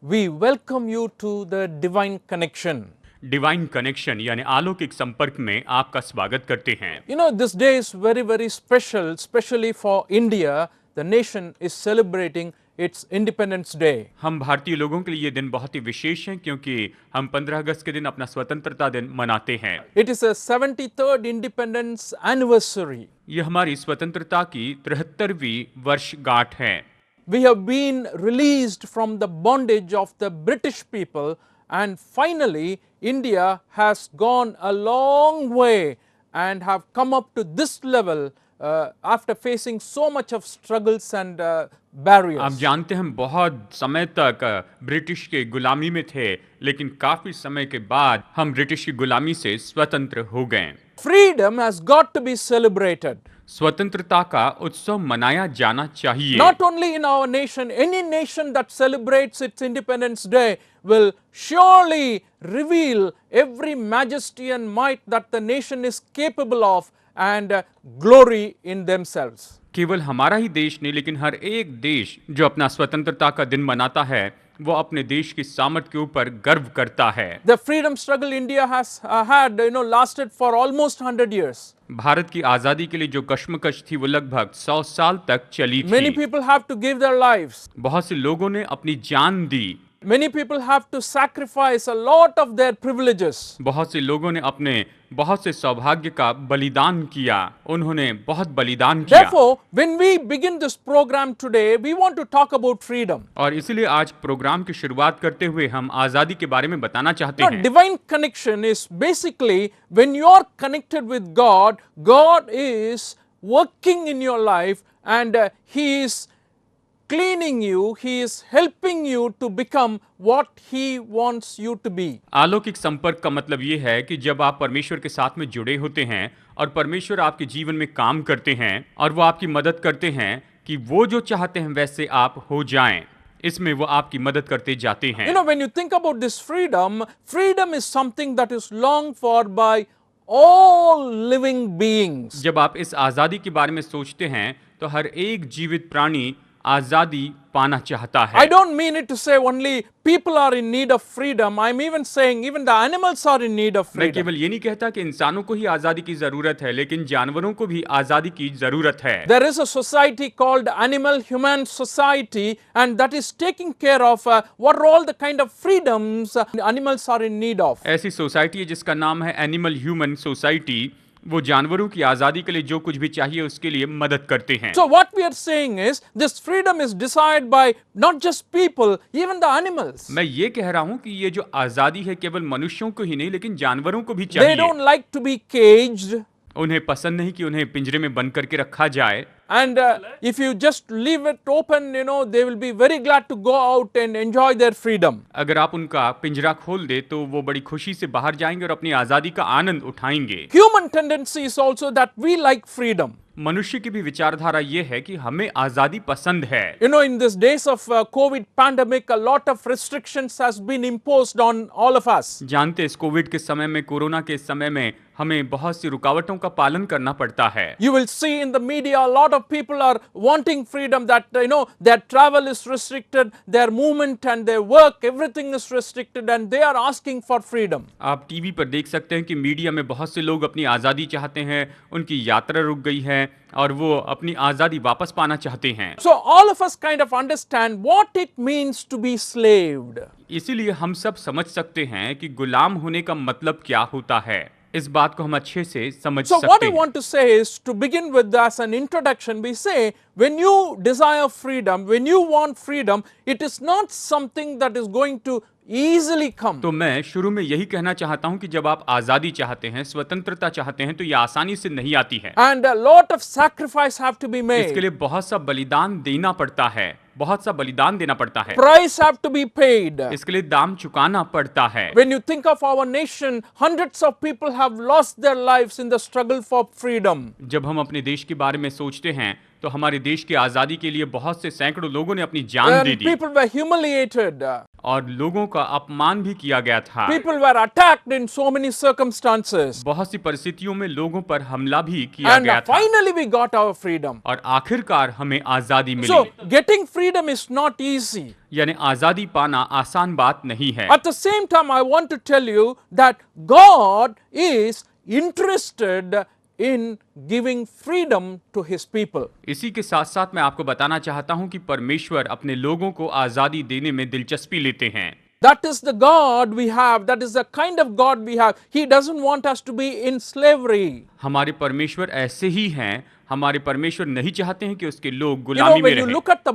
we welcome you to the Divine Connection. Divine connection यानी अलौकिक संपर्क में आपका स्वागत करते हैं। You know, this day is very, very special, especially for India. The nation is celebrating its Independence Day. हम भारतीय लोगों के लिए ये दिन बहुत ही विशेष है क्योंकि हम 15 अगस्त के दिन अपना स्वतंत्रता दिन मनाते हैं। It is a 73rd Independence Anniversary. ये हमारी स्वतंत्रता की 73वीं वर्षगांठ है। We have been released from the bondage of the British people, and finally India has gone a long way and have come up to this level after facing so much of struggles and barriers. आप जानते हैं हम बहुत समय तक British के गुलामी में थे, लेकिन काफी समय के बाद हम ब्रिटिश की गुलामी से स्वतंत्र हो गए। Freedom has got to be celebrated. स्वतंत्रता का उत्सव मनाया जाना चाहिए। Not only in our nation, any nation that celebrates its Independence Day will surely reveal every majesty and might that the nation is capable of and glory in themselves. केवल हमारा ही देश नहीं, लेकिन हर एक देश जो अपना स्वतंत्रता का दिन मनाता है वो अपने देश की सामर्थ के ऊपर गर्व करता है। The freedom struggle India has had, lasted for almost 100 years. Bharat की आजादी के लिए जो कश्मकश थी वो लगभग 100 साल तक चली थी। Many people have to give their lives. बहुत से लोगों ने अपनी जान दी। Many people have to sacrifice a lot of their privileges. बहुत से लोगों ने अपने बहुत से सौभाग्य का बलिदान किया। उन्होंने बहुत बलिदान किया। Therefore, when we begin this program today, we want to talk about freedom. और इसलिए आज प्रोग्राम की शुरुआत करते हुए हम आजादी के बारे में बताना चाहते हैं। Divine connection is basically when you are connected with God, God is working in your life and He is cleaning you, He is helping you to become what He wants you to be. अलौकिक संपर्क का मतलब ये है कि जब आप परमेश्वर के साथ में जुड़े होते हैं और परमेश्वर आपके जीवन में काम करते हैं और वो आपकी मदद करते हैं कि वो जो चाहते हैं वैसे आप हो जाएं, इसमें वो आपकी मदद करते जाते हैं। When you think about this freedom, freedom is something that is longed for by all living beings. जब आप इस आजादी के बारे में सोचते हैं तो हर एक जीवित प्राणी आजादी पाना चाहता है। I don't mean it to say only people are in need of freedom. I'm even saying even the animals are in need of मैं freedom. केवल ये नहीं कहता कि इंसानों को ही आजादी की जरूरत है, लेकिन जानवरों को भी आजादी की जरूरत है। There is a society called Animal Human Society, and that is taking care of what are all the kind of freedoms animals are in need of. ऐसी सोसाइटी है जिसका नाम है एनिमल ह्यूमन सोसाइटी। वो जानवरों की आजादी के लिए जो कुछ भी चाहिए उसके लिए मदद करते हैं। So what we are saying is this freedom is desired by not just people, even the animals. मैं ये कह रहा हूँ कि ये जो आजादी है केवल मनुष्यों को ही नहीं लेकिन जानवरों को भी They चाहिए। don't like to be caged. उन्हें पसंद नहीं कि उन्हें पिंजरे में बंद करके रखा जाए। And if you just leave it open, they will be very glad to go out and enjoy their freedom. अगर आप उनका पिंजरा खोल दे तो वो बड़ी खुशी से बाहर जाएंगे और अपनी आजादी का आनंद उठाएंगे। Human tendency is also that we like freedom. मनुष्य की भी विचारधारा ये है कि हमें आजादी पसंद है। In these days of COVID pandemic, a lot of restrictions has been imposed on all of us. जानते हैं इस कोविड के समय में, कोरोना के समय में हमें बहुत सी रुकावटों का पालन करना पड़ता है। You will see in the media a lot of people are wanting freedom, that their travel is restricted, their movement and their work, everything is restricted, and they are asking for freedom. आप TV पर देख सकते हैं कि media में बहुत से लोग अपनी आजादी चाहते हैं, उनकी यात्रा रुक गई है और वो अपनी आजादी वापस पाना चाहते हैं। So all of us kind of understand what it means to be slaved. इसीलिए हम सब समझ सकते हैं कि गुलाम होने का मतलब क्या होता है। इस बात को हम अच्छे से समझ So सकते what I हैं। want to say is, to begin with, as an introduction, we say when you desire freedom, when you want freedom, it is not something that is going to easily come. तो मैं शुरू में यही कहना चाहता हूं कि जब आप आजादी चाहते हैं, स्वतंत्रता चाहते हैं, तो ये आसानी से नहीं आती है। And a lot of sacrifice have to be इसके made. लिए बहुत सा बलिदान देना पड़ता है, बहुत सा बलिदान देना पड़ता है। Price have to be paid. इसके लिए दाम चुकाना पड़ता है। When you think of our nation, hundreds of people have lost their lives in the struggle for freedom. जब हम अपने देश के बारे में सोचते हैं तो हमारे देश की आजादी के लिए बहुत से सैकड़ों लोगों ने अपनी जान दे And the people were humiliated. और लोगों का अपमान भी किया गया था। People were attacked in so many circumstances. बहुत सी परिस्थितियों में लोगों पर हमला भी किया And गया था finally we got our freedom. और आखिरकार हमें आजादी मिली। So getting freedom is not easy. यानी आजादी पाना आसान बात नहीं है। At the same time, I want to tell you that God is interested in giving freedom to his people. इसी के साथ साथ मैं आपको बताना चाहता हूं कि परमेश्वर अपने लोगों को आजादी देने में दिलचस्पी लेते हैं। That is the God we have. That is the kind of God we have. He doesn't want us to be in slavery. हमारे परमेश्वर ऐसे ही हैं। हमारे परमेश्वर नहीं चाहते हैं कि उसके लोग You know, गुलामी में when you रहें। look at the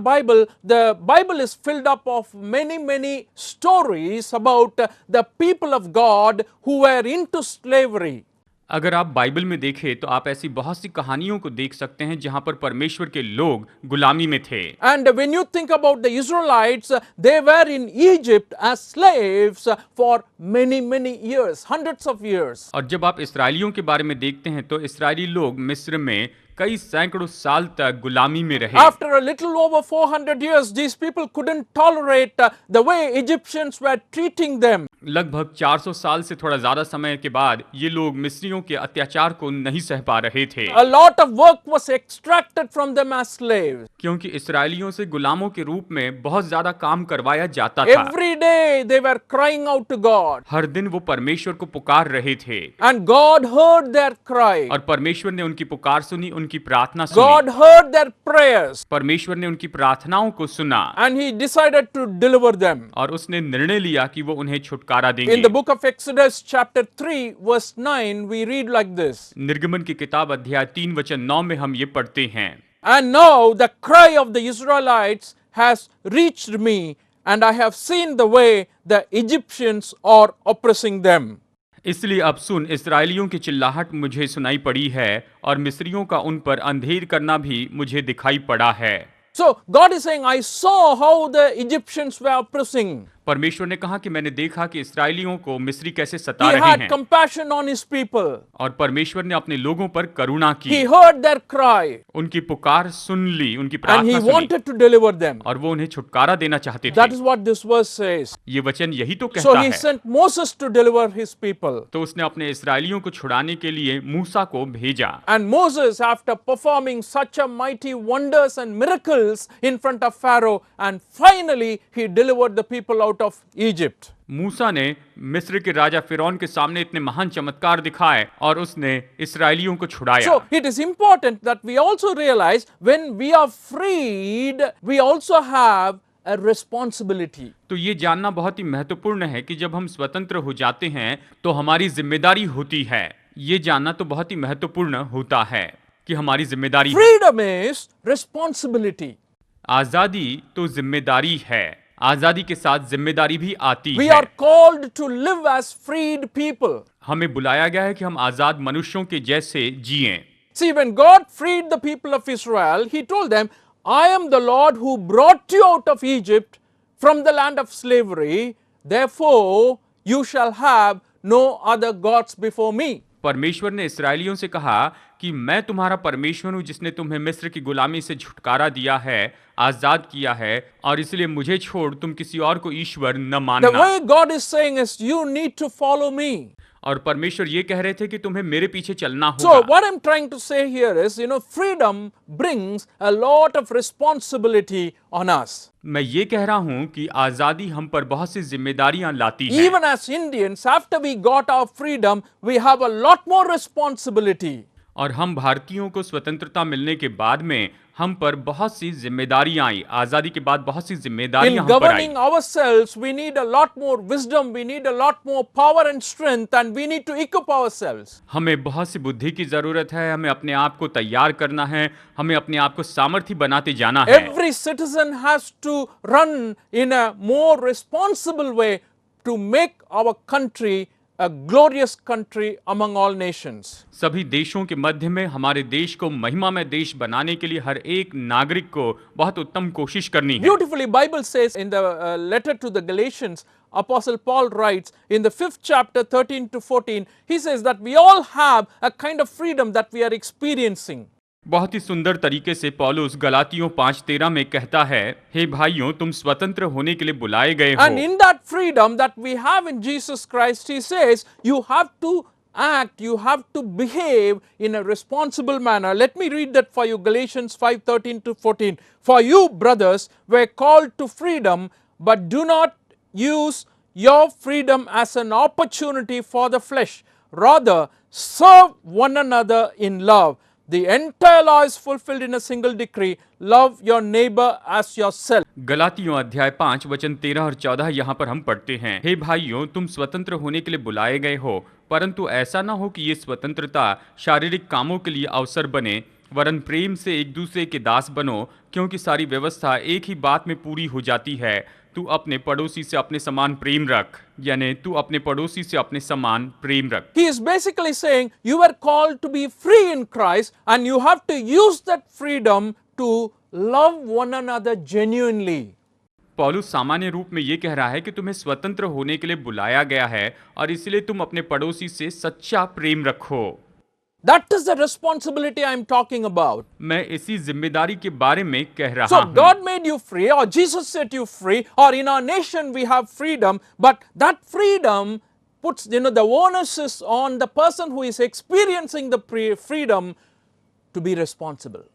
Bible is filled up of many stories about the people of God who were into slavery. अगर आप बाइबल में देखें तो आप ऐसी बहुत सी कहानियों को देख सकते हैं जहां पर परमेश्वर के लोग गुलामी में थे। And when you think about the Israelites, they were in Egypt as slaves for many years, hundreds of years. और जब आप इस्राएलियों के बारे में देखते हैं तो इस्राएली लोग मिस्र में कई सैकड़ों साल तक गुलामी में रहे। After a little over 400 years, these people couldn't tolerate the way Egyptians were treating them. लगभग 400 साल से थोड़ा ज्यादा समय के बाद ये लोग मिस्रियों के अत्याचार को नहीं सह पा रहे थे। A lot of work was extracted from them as slaves. क्योंकि इस्राएलियों से गुलामों के रूप में बहुत ज्यादा काम करवाया जाता था। Every day they were crying out to God. हर दिन वो परमेश्वर को पुकार रहे थे And God heard their cry. और परमेश्वर ने उनकी पुकार सुनी, उनकी प्रार्थना God सुनी। heard their prayers. परमेश्वर ने उनकी प्रार्थनाओं को सुना And He decided to deliver them. और उसने निर्णय लिया कि वो उन्हें छुटकारा In देंगे। the book of Exodus chapter 3 verse 9 we read like this. निर्गमन की किताब अध्याय 3 वचन 9 में हम ये पढ़ते हैं। And now the cry of the Israelites has reached me, and I have seen the way the Egyptians are oppressing them. इसलिए अब सुन, इस्राएलियों की चिल्लाहट मुझे सुनाई पड़ी है और मिस्रियों का उन पर अंधेर करना भी मुझे दिखाई पड़ा है। So God is saying, I saw how the Egyptians were oppressing. परमेश्वर ने कहा कि मैंने देखा कि इस्राएलियों को मिस्री कैसे He सता रहे had हैं compassion on his people. और परमेश्वर ने अपने लोगों पर करुणा He की, heard their cry उनकी पुकार सुन ली, उनकी and प्रार्थना he सुनी wanted to deliver them. और वो उन्हें छुटकारा देना चाहते That थे। is what this verse says. ये वचन यही तो So कहता he है। sent Moses to deliver his people. तो उसने अपने इस्राएलियों को छुड़ाने के लिए मूसा को भेजा And Moses, after performing such a mighty wonders and miracles in front of Pharaoh, and finally he delivered the people out of Egypt. मूसा ने मिस्र के राजा फिरौन के सामने इतने महान चमत्कार दिखाए और उसने इस्राएलियों को छुड़ाया। So it is important that we also realize when we are freed, we also have a responsibility. तो ये जानना बहुत ही महत्वपूर्ण है कि जब हम स्वतंत्र हो जाते हैं तो हमारी जिम्मेदारी होती है। ये जानना तो बहुत ही महत्वपूर्ण होता है कि हमारी जिम्मेदारी है। Freedom is responsibility. आजादी तो जिम्मेदारी है, आजादी के साथ जिम्मेदारी भी आती We है। are called to live as freed people. हमें बुलाया गया है कि हम आजाद मनुष्यों के जैसे जिएं। See, when God freed the people of Israel, He told them, I am the Lord who brought you out of Egypt from the land of slavery. Therefore, you shall have no other gods before me. परमेश्वर ने इस्राएलियों से कहा कि मैं तुम्हारा परमेश्वर हूं जिसने तुम्हें मिस्र की गुलामी से छुटकारा दिया है, आजाद किया है, और इसलिए मुझे छोड़ तुम किसी और को ईश्वर न The मानना। way God is saying is, you need to follow me. और परमेश्वर ये कह रहे थे कि तुम्हें मेरे पीछे चलना So, होगा। what I'm trying to say here is, freedom brings a lot of responsibility on us. मैं ये कह रहा हूं कि आजादी हम पर बहुत सी जिम्मेदारियां लाती है। Even as Indians, after we got our freedom, we have a lot more responsibility. और हम भारतीयों को स्वतंत्रता मिलने के बाद में हम पर बहुत सी जिम्मेदारियां आई। आजादी के बाद बहुत सी In जिम्मेदारियां हम पर आई। governing ourselves, we need a lot more wisdom, we need a lot more power and strength, and we need to equip ourselves. हमें बहुत सी बुद्धि की जरूरत है, हमें अपने आप को तैयार करना है, हमें अपने आप को सामर्थ्य बनाते जाना है। Every citizen has to run in a more responsible way to make our country a glorious country among all nations. सभी देशों के मध्य में हमारे देश को महिमामय देश बनाने के लिए हर एक नागरिक को बहुत उत्तम कोशिश करनी है। Beautifully, Bible says in the letter to the Galatians, Apostle Paul writes in the 5th chapter 13 to 14, he says that we all have a kind of freedom that we are experiencing. बहुत ही सुंदर तरीके से पौलुस गलातियों 5:13 में कहता है, हे भाइयों, तुम स्वतंत्र होने के लिए बुलाए गए And हो। in that freedom that we have in Jesus Christ, he says, you have to act, you have to behave in a responsible manner. Let me read that for you, Galatians 5:13 to 14. For you, brothers, were called to freedom, but do not use your freedom as an opportunity for the flesh. Rather, serve one another in love. The entire law is fulfilled in a single decree: love your neighbor as yourself. गलातियों अध्याय 5 वचन 13 और 14 यहाँ पर हम पढ़ते हैं, हे भाइयों, तुम स्वतंत्र होने के लिए बुलाए गए हो, परंतु ऐसा ना हो कि ये स्वतंत्रता शारीरिक कामों के लिए अवसर बने, वरन प्रेम से एक दूसरे के दास बनो, क्योंकि सारी व्यवस्था एक ही बात में पूरी हो जाती है, तू अपने पड़ोसी से अपने समान प्रेम रख। यानी तू अपने पड़ोसी से अपने समान प्रेम रख। He is basically saying you were called to be free in Christ and you have to use that freedom to love one another genuinely. पौलुस सामान्य रूप में ये कह रहा है कि तुम्हें स्वतंत्र होने के लिए बुलाया गया है और इसलिए तुम अपने पड़ोसी से सच्चा प्रेम रखो। That is the responsibility I am talking about. मैं इसी जिम्मेदारी के बारे में कह रहा So हूँ। God made you free, or Jesus set you free, or in our nation we have freedom, but that freedom puts, the onus is on the person who is experiencing the freedom to be responsible.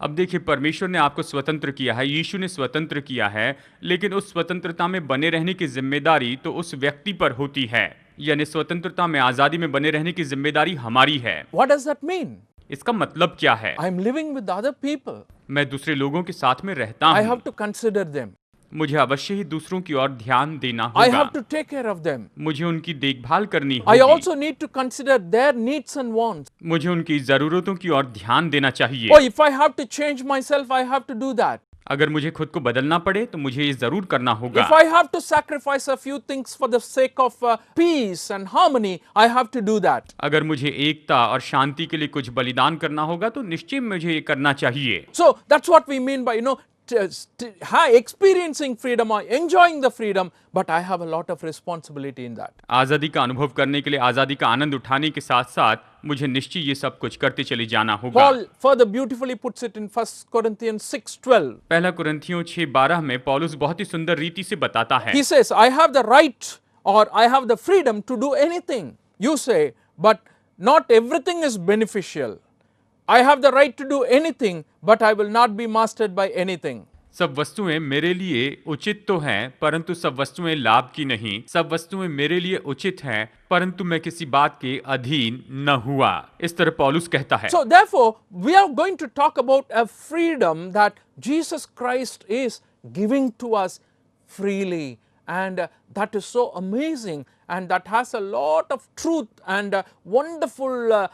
अब देखिए, परमेश्वर ने आपको स्वतंत्र किया है, यीशु ने स्वतंत्र किया है, लेकिन उस स्वतंत्रता में बने रहने की जिम्मेदारी तो उस व्यक्ति पर होती है। यानी स्वतंत्रता में, आजादी में बने रहने की जिम्मेदारी हमारी है। What does that mean? इसका मतलब क्या है? I am living with other people. मैं दूसरे लोगों के साथ में रहता I हूँ। have to consider them. मुझे अवश्य ही दूसरों की ओर ध्यान देना I होगा। have to take care of them. मुझे उनकी देखभाल करनी I होगी। also need to consider their needs and wants. मुझे उनकी जरूरतों की ओर ध्यान देना चाहिए। Oh, if I have to change myself, I have to do that. अगर मुझे खुद को बदलना पड़े तो मुझे ये जरूर करना होगा। If I have to sacrifice a few things for the sake of peace and harmony, I have to do that. अगर मुझे एकता और शांति के लिए कुछ बलिदान करना होगा तो निश्चय मुझे ये करना चाहिए। So that's what we mean by, experiencing freedom or enjoying the freedom, but I have a lot of responsibility in that. आजादी का अनुभव करने के लिए, आजादी का आनंद उठाने के साथ साथ मुझे निश्चय ये सब कुछ करते चले जाना होगा। Paul further beautifully puts it in 1 Corinthians 6:12. पहला कुरिन्थियों 6:12 में पौलुस बहुत ही सुंदर रीति से बताता है। He says, I have the right or I have the freedom to do anything. You say, but not everything is beneficial. I have the right to do anything, but I will not be mastered by anything. सब वस्तुएं मेरे लिए उचित तो हैं, परंतु सब वस्तुएं लाभ की नहीं। सब वस्तुएं मेरे लिए उचित हैं, परंतु मैं किसी बात के अधीन न हुआ। इस तरह पौलुस कहता है। So therefore, we are going to talk about a freedom that Jesus Christ is giving to us freely, and that is so amazing, and that has a lot of truth and wonderful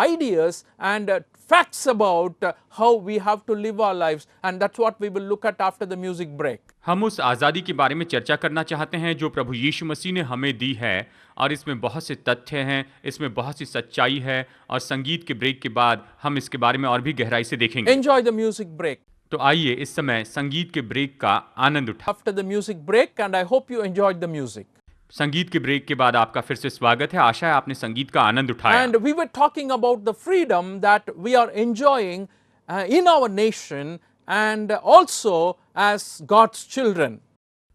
ideas and facts about how we have to live our lives, and that's what we will look at after the music break. हम उस आज़ादी के बारे में चर्चा करना चाहते हैं जो प्रभु यीशु मसीह ने हमें दी है, और इसमें बहुत से तथ्य हैं, इसमें बहुत सी सच्चाई है, और संगीत के ब्रेक के बाद हम इसके बारे में और भी गहराई से देखेंगे। Enjoy the music break. तो आइए इस समय संगीत के ब्रेक का आनंद उठाएं। After the music break, and I hope you enjoyed the music. संगीत के ब्रेक के बाद आपका फिर से स्वागत है। आशा है आपने संगीत का आनंद उठाया। And we were talking about the freedom that we are enjoying in our nation and also as God's children.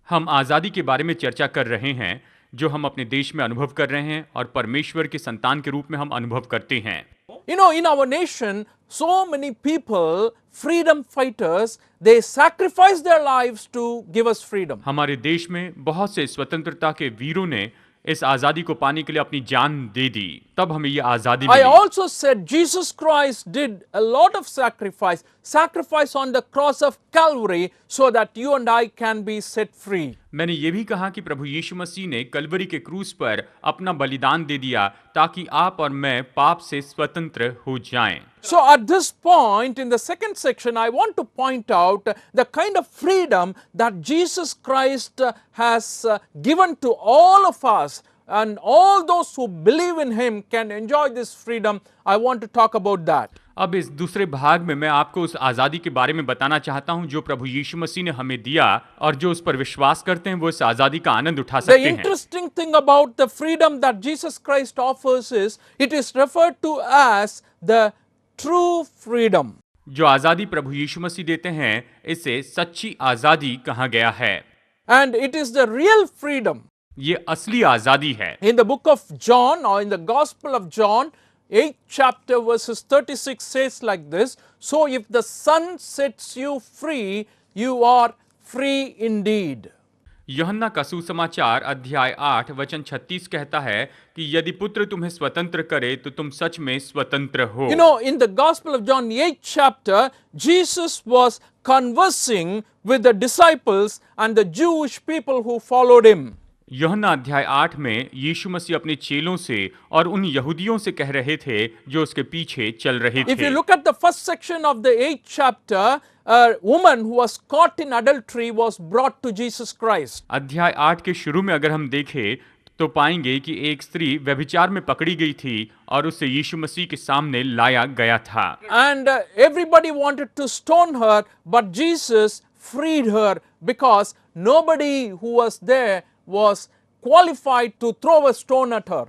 हम आज़ादी के बारे में चर्चा कर रहे हैं जो हम अपने देश में अनुभव कर रहे हैं और परमेश्वर के संतान के रूप में हम अनुभव करते हैं। You know, in our nation, so many people, freedom fighters, they sacrifice their lives to give us freedom. हमारे देश में बहुत से स्वतंत्रता के वीरों ने इस आज़ादी को पाने के लिए अपनी जान दे दी, तब हमें ये आज़ादी I milli. also said Jesus Christ did a lot of sacrifice on the cross of Calvary so that you and I can be set free. मैंने ये भी कहा कि प्रभु यीशु मसीह ने कलवरी के क्रूस पर अपना बलिदान दे दिया ताकि आप और मैं पाप से स्वतंत्र हो जाएं। So at this point in the second section, I want to point out the kind of freedom that Jesus Christ has given to all of us, and all those who believe in Him can enjoy this freedom. I want to talk about that. अब इस दूसरे भाग में मैं आपको उस आज़ादी के बारे में बताना चाहता हूं जो प्रभु यीशु मसीह ने हमें दिया, और जो उस पर विश्वास करते हैं वो इस आज़ादी का आनंद उठा The सकते हैं। interesting thing about the freedom that Jesus Christ offers is it is referred to as the true freedom. जो आजादी प्रभु यीशु मसीह देते हैं इसे सच्ची आजादी कहा गया है। And it is the real freedom. ये असली आजादी है। In the book of John or in the Gospel of John, 8th chapter verses 36 says like this, so if the Son sets you free, you are free indeed. यूहन्ना का सुसमाचार अध्याय 8 वचन 36 कहता है कि यदि पुत्र तुम्हें स्वतंत्र करे तो तुम सच में स्वतंत्र हो। You know, in the Gospel of John, 8th chapter, Jesus was conversing with the disciples and the Jewish people who followed him. यूहन्ना अध्याय 8 में यीशु मसीह अपने चेलों से और उन यहूदियों से कह रहे थे जो उसके पीछे चल रहे If you थे। look at the first section of the 8th chapter, a woman who was caught in adultery was brought to Jesus Christ. अध्याय 8 के शुरू में अगर हम देखें तो पाएंगे कि एक स्त्री व्यभिचार में पकड़ी गई थी और उसे यीशु मसीह के सामने लाया गया था। And everybody wanted to stone her, but Jesus freed her because nobody who was there was qualified to throw a stone at her.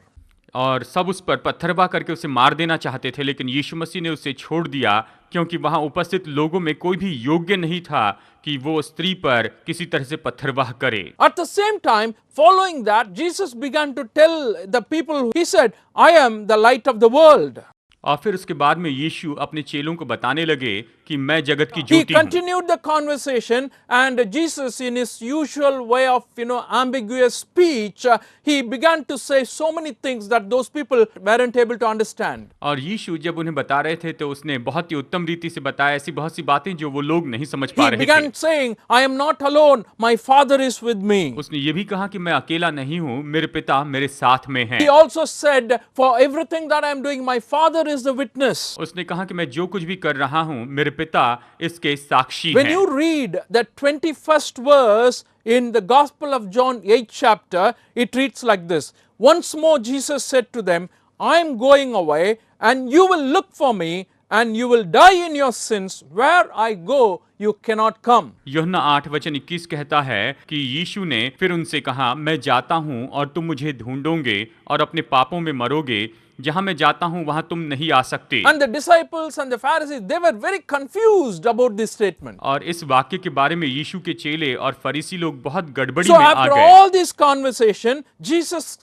और सब उस पर पत्थरवाह करके उसे मार देना चाहते थे, लेकिन यीशु मसीह ने उसे छोड़ दिया क्योंकि वहां उपस्थित लोगों में कोई भी योग्य नहीं था कि वो स्त्री पर किसी तरह से पत्थरवाह करे। At the same time, following that, Jesus began to tell the people, he said, I am the light of the world. और फिर उसके बाद में यीशु अपने चेलों को बताने लगे कि मैं जगत की He ज्योति हूँ। continued the conversation, and Jesus, in his usual way of ambiguous speech, he began to say so many things that those people weren't able to understand. और यीशु जब उन्हें बता रहे थे तो उसने बहुत ही उत्तम रीति से बताया ऐसी बहुत सी बातें जो वो लोग नहीं समझ पा He रहे began थे। saying, I am not alone, my Father is with me. उसने ये भी कहा कि मैं अकेला नहीं हूँ, मेरे पिता मेरे साथ में हैं। He also said, for everything that I am doing, my Father is the witness. उसने कहा कि मैं जो कुछ भी कर रहा हूँ मेरे पिता इसके साक्षी When हैं। you read the 21st verse in the Gospel of John 8th chapter, it reads like this. Once more Jesus said to them, I am going away and you will look for me and you will die in your sins. Where I go, you cannot come. यूहन्ना 8 वचन 21 कहता है कि यीशु ने फिर उनसे कहा, मैं जाता हूँ और तुम मुझे ढूंढोगे और अपने पापों में मरोगे, जहां मैं जाता हूं वहां तुम नहीं आ सकते। And the disciples and the Pharisees, they were very confused about this statement. और इस वाक्य के बारे में यीशु के चेले और फरीसी लोग बहुत गड़बड़ी So में आ after गए। all this conversation, Jesus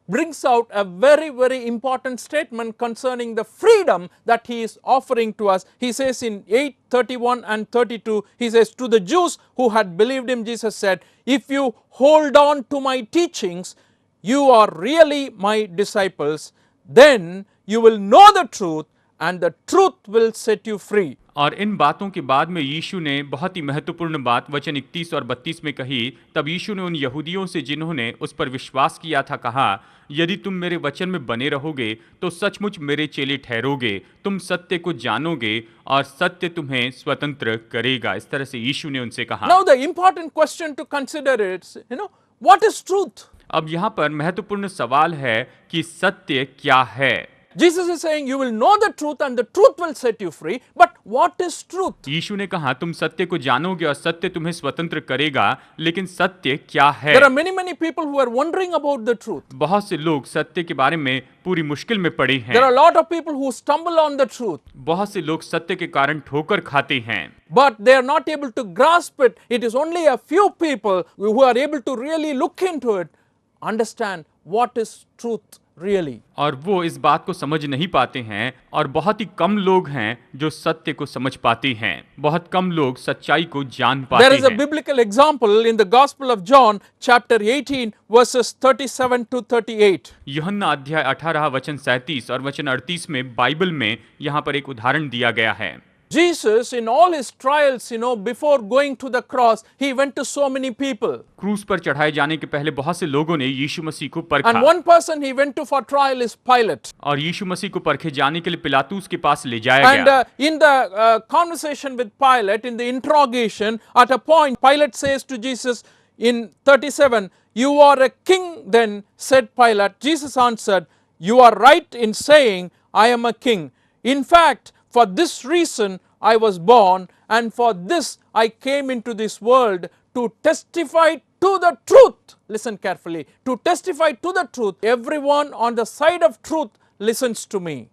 brings out a very, very important statement concerning the freedom that he is offering to us. He says in 8:31 and 32, he says, to the Jews who had believed him, Jesus said, if you hold on to my teachings, you are really my disciples. Then you will know the truth and the truth will set you free. और इन बातों के बाद में यीशु ने बहुत ही महत्वपूर्ण बात वचन 31 और 32 में कही। तब यीशु ने उन यहूदियों से जिन्होंने उस पर विश्वास किया था कहा, यदि तुम मेरे वचन में बने रहोगे तो सचमुच मेरे चेले ठहरोगे, तुम सत्य को जानोगे और सत्य तुम्हें स्वतंत्र करेगा। इस तरह से यीशु ने उनसे कहा। Now the important question to consider is, what is truth? अब यहाँ पर महत्वपूर्ण सवाल है कि सत्य क्या है। Jesus is saying you will know the truth and the truth will set you free. But what is truth? यीशु ने कहा तुम सत्य को जानोगे और सत्य तुम्हें स्वतंत्र करेगा, लेकिन सत्य क्या है? There are many people who are wondering about the truth. बहुत से लोग सत्य के बारे में पूरी मुश्किल में पड़े हैं। There are a lot of people who stumble on the truth. बहुत से लोग सत्य के कारण ठोकर खाते हैं। But they are not able to grasp it. It is only a few people who are able to really look into it, understand what is truth really. और वो इस बात को समझ नहीं पाते हैं और बहुत ही कम लोग हैं जो सत्य को समझ पाते हैं। बहुत कम लोग सच्चाई को जान पाते हैं। There is a biblical example in the Gospel of John chapter 18 verses 37 to 38. यूहन्ना अध्याय 18 वचन 37 और वचन 38 में बाइबल में यहाँ पर एक उदाहरण दिया गया है। Jesus, in all his trials, before going to the cross, he went to so many people. क्रूस पर चढ़ाए जाने के पहले बहुत से लोगों ने यीशु मसीह को परखा। And one person he went to for trial is Pilate. और यीशु मसीह को परखे जाने के लिए पिलातूस के पास ले जाया And गया। in the conversation with Pilate, in the interrogation, at a point, Pilate says to Jesus in 37, you are a king then, said Pilate. Jesus answered, you are right in saying, I am a king. In fact, for this reason I was born, and for this I came into this world to testify to the truth. Listen carefully. To testify to the truth. Everyone on the side of truth listens to me.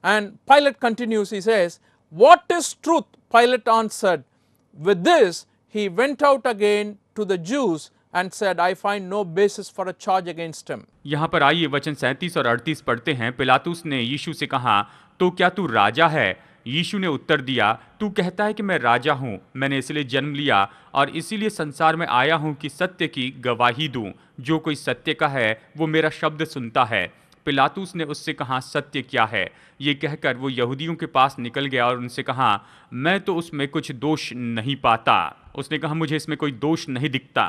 And Pilate continues, he says, "What is truth?" Pilate answered. With this, he went out again to the Jews and said, "I find no basis for a charge against him." यहाँ पर आइए वचन 37 और 38 पढ़ते हैं। पिलातुस ने यीशु से कहा, तो क्या तू राजा है? यीशु ने उत्तर दिया, तू कहता है कि मैं राजा हूँ। मैंने इसलिए जन्म लिया और इसीलिए संसार में आया हूँ कि सत्य की गवाही दूँ। जो कोई सत्य का है वो मेरा शब्द सुनता है। पिलातुस ने उससे कहा, सत्य क्या है? ये कहकर वो यहूदियों के पास निकल गया और उनसे कहा, मैं तो उसमें कुछ दोष नहीं पाता। उसने कहा, मुझे इसमें कोई दोष नहीं दिखता।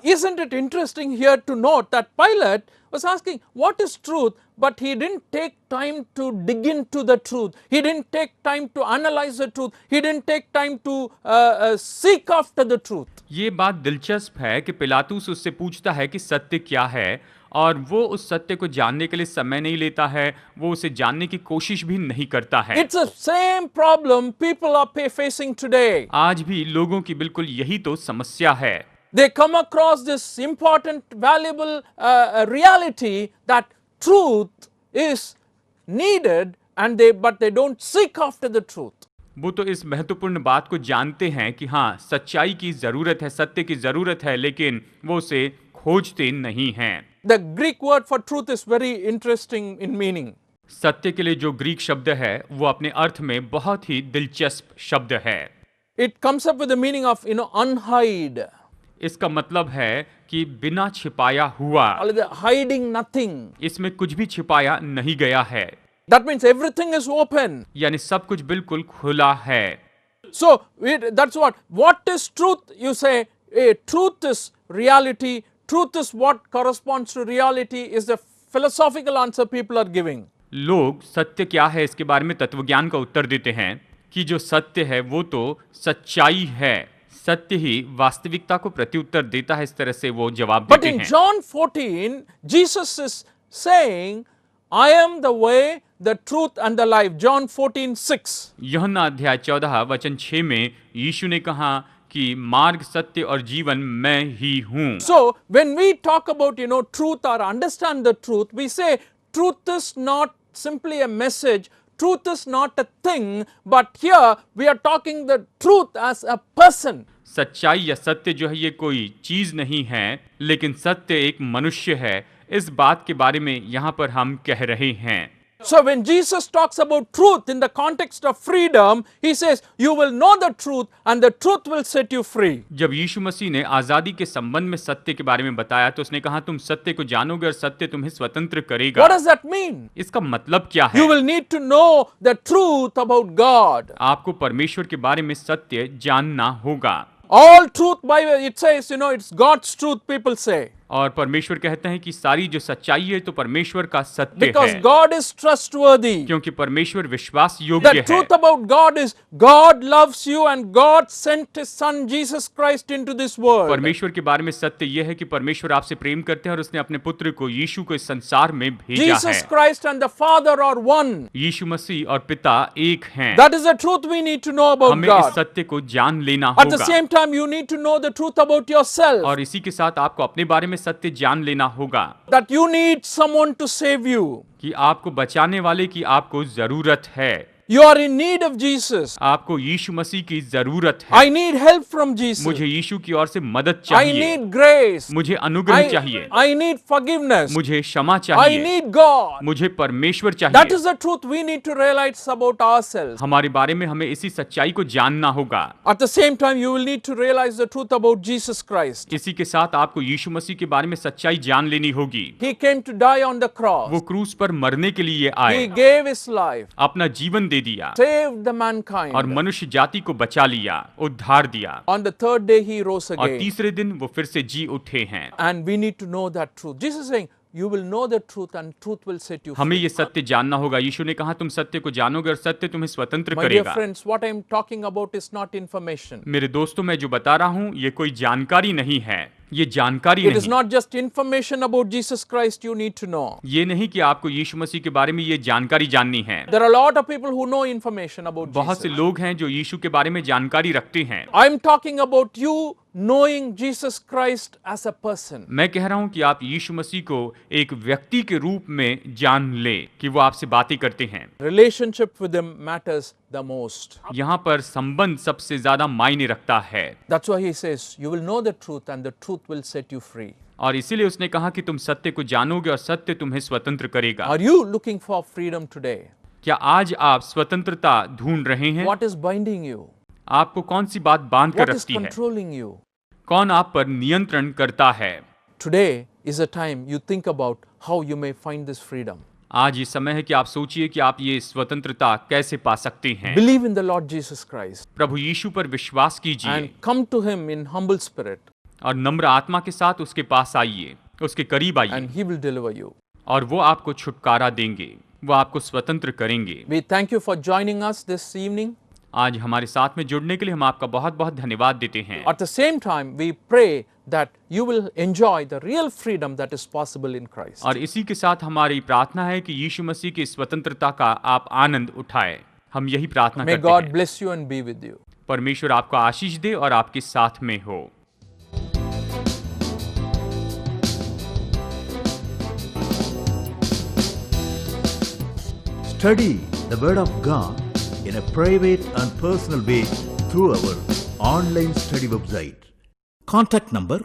Isn't it interesting here to note that Pilate was asking, what is truth? But he didn't take time to dig into the truth. He didn't take time to analyze the truth. He didn't take time to seek after the truth. ये बात दिलचस्प है कि पिलातुस उससे पूछता है कि सत्य क्या है, और वो उस सत्य को जानने के लिए समय नहीं लेता है, वो उसे जानने की कोशिश भी नहीं करता है। It's the same problem people are facing today. आज भी लोगों की बिल्कुल यही तो समस्या है। They come across this important, valuable reality that truth is needed, but they don't seek after the truth. वो तो इस महत्वपूर्ण बात को जानते हैं कि हाँ, सच्चाई की जरूरत है, सत्य की जरूरत है, लेकिन वो उसे खोजते नहीं हैं। The Greek word for truth is very interesting in meaning. सत्य के लिए जो ग्रीक शब्द है वो अपने अर्थ में बहुत ही दिलचस्प शब्द है। It comes up with the meaning of, unhide. इसका मतलब है कि बिना छिपाया हुआ, Hiding nothing. इसमें कुछ भी छिपाया नहीं गया है। That means everything is open. यानी सब कुछ बिल्कुल खुला है। So that's what is truth? You say truth is reality. Truth is what corresponds to reality is the philosophical answer people are giving. लोग सत्य क्या है इसके बारे में तत्वज्ञान का उत्तर देते हैं कि जो सत्य है वो तो सच्चाई है, सत्य ही वास्तविकता को प्रत्युत्तर देता है, इस तरह से वो जवाब But देते in हैं। John 14, Jesus is saying, I am the way, the truth and the life. John 14:6. यूहन्ना अध्याय 14 वचन 6 में यीशु ने कहा कि मार्ग, सत्य और जीवन मैं ही हूँ। So when we talk about truth or understand the truth, we say truth is not simply a message. Truth is not a thing, but here we are talking the truth as a person. सच्चाई या सत्य जो है ये कोई चीज नहीं है, लेकिन सत्य एक मनुष्य है। इस बात के बारे में यहाँ पर हम कह रहे हैं। So when Jesus talks about truth in the context of freedom, he says, you will know the truth and the truth will set you free. जब यीशु मसीह ने आजादी के संबंध में सत्य के बारे में बताया तो उसने कहा, तुम सत्य को जानोगे और सत्य तुम्हें स्वतंत्र करेगा। What does that mean? इसका मतलब क्या है? You will need to know the truth about God. आपको परमेश्वर के बारे में सत्य जानना होगा। All truth, by it says, it's God's truth, people say. और परमेश्वर कहते हैं कि सारी जो सच्चाई है तो परमेश्वर का सत्य Because है, God is trustworthy. क्योंकि परमेश्वर विश्वास योग्य The है। truth about God is God loves you and God sent His Son Jesus Christ into this world. परमेश्वर के बारे में सत्य यह है कि परमेश्वर आपसे प्रेम करते हैं और उसने अपने पुत्र को, यीशु को, इस संसार में भेजा है। Jesus Christ and the Father are one. यीशु मसीह और पिता एक हैं। That is the truth we need to know about हमें इस God. सत्य को जान लेना At the होगा, same time, you need to know the truth about yourself. और इसी के साथ आपको अपने बारे में सत्य जान लेना होगा That you need someone to save you. कि आपको बचाने वाले की आपको जरूरत है। You are in need of Jesus. आपको यीशु मसीह की जरूरत है। I need help from Jesus. मुझे यीशु की ओर से मदद I चाहिए, need grace. मुझे अनुग्रह चाहिए, I need forgiveness. मुझे क्षमा I चाहिए, need God. मुझे परमेश्वर That चाहिए। is the truth we need to realize about ourselves. हमारे बारे में हमें इसी सच्चाई को जानना होगा। At the same time, you will need to realize the truth about Jesus Christ. इसी के साथ आपको यीशु मसीह के बारे में सच्चाई जान लेनी होगी। He came to die on the cross. वो क्रूस पर मरने के लिए He आए, gave His life, अपना जीवन दे दिया saved the और mankind. मनुष्य जाति को बचा लिया, उद्धार दिया, On the third day, He rose और again. तीसरे दिन वो फिर से जी उठे हैं। And we need to know that truth. Jesus is saying, you will know the truth and truth will set you हमें free. ये सत्य जानना होगा। यीशु ने कहा, तुम सत्य को जानोगे और सत्य तुम्हें स्वतंत्र My dear करेगा। friends, what I am talking about is not information. मेरे दोस्तों, मैं जो बता रहा हूँ ये कोई जानकारी नहीं है, ये जानकारी It is नहीं। not just information about Jesus Christ you need to know. ये नहीं कि आपको यीशु मसीह के बारे में ये जानकारी जाननी है। There are a lot of people who know information about बहुत से Jesus. लोग हैं जो यीशु के बारे में जानकारी रखते हैं। I am talking about you knowing Jesus Christ as a person. मैं कह रहा हूं कि आप यीशु मसीह को एक व्यक्ति के रूप में जान लें कि वो आपसे बातें करते हैं। Relationship with him matters the most. यहाँ पर संबंध सबसे ज्यादा मायने रखता है। That's why he says, you will know the truth and the truth will set you free. और इसीलिए उसने कहा कि तुम सत्य को जानोगे और सत्य तुम्हें स्वतंत्र करेगा। Are you looking for freedom today? क्या आज आप स्वतंत्रता ढूंढ रहे हैं? What is binding you? आपको कौन सी बात बांध कर What is रखती है? controlling you? कौन आप पर नियंत्रण करता है? Today is a time you think about how you may find this freedom. आज ये समय है कि आप सोचिए कि आप ये स्वतंत्रता कैसे पा सकते हैं। Believe in the Lord Jesus Christ प्रभु यीशु पर विश्वास कीजिए and come to him in humble spirit और नम्र आत्मा के साथ उसके पास आइए, उसके करीब आइए and he will deliver you. और वो आपको छुटकारा देंगे, वो आपको स्वतंत्र करेंगे। We thank you for joining us this evening. आज हमारे साथ में जुड़ने के लिए हम आपका बहुत बहुत धन्यवाद देते हैं। At the same time, we pray that you will enjoy the real freedom that is possible in Christ. और इसी के साथ हमारी प्रार्थना है कि यीशु मसीह की स्वतंत्रता का आप आनंद उठाएं। हम यही प्रार्थना May करते God हैं। bless you and be with you. परमेश्वर आपको आशीष दे और आपके साथ में हो। Study the Word of God in a private and personal way through our online study website. Contact number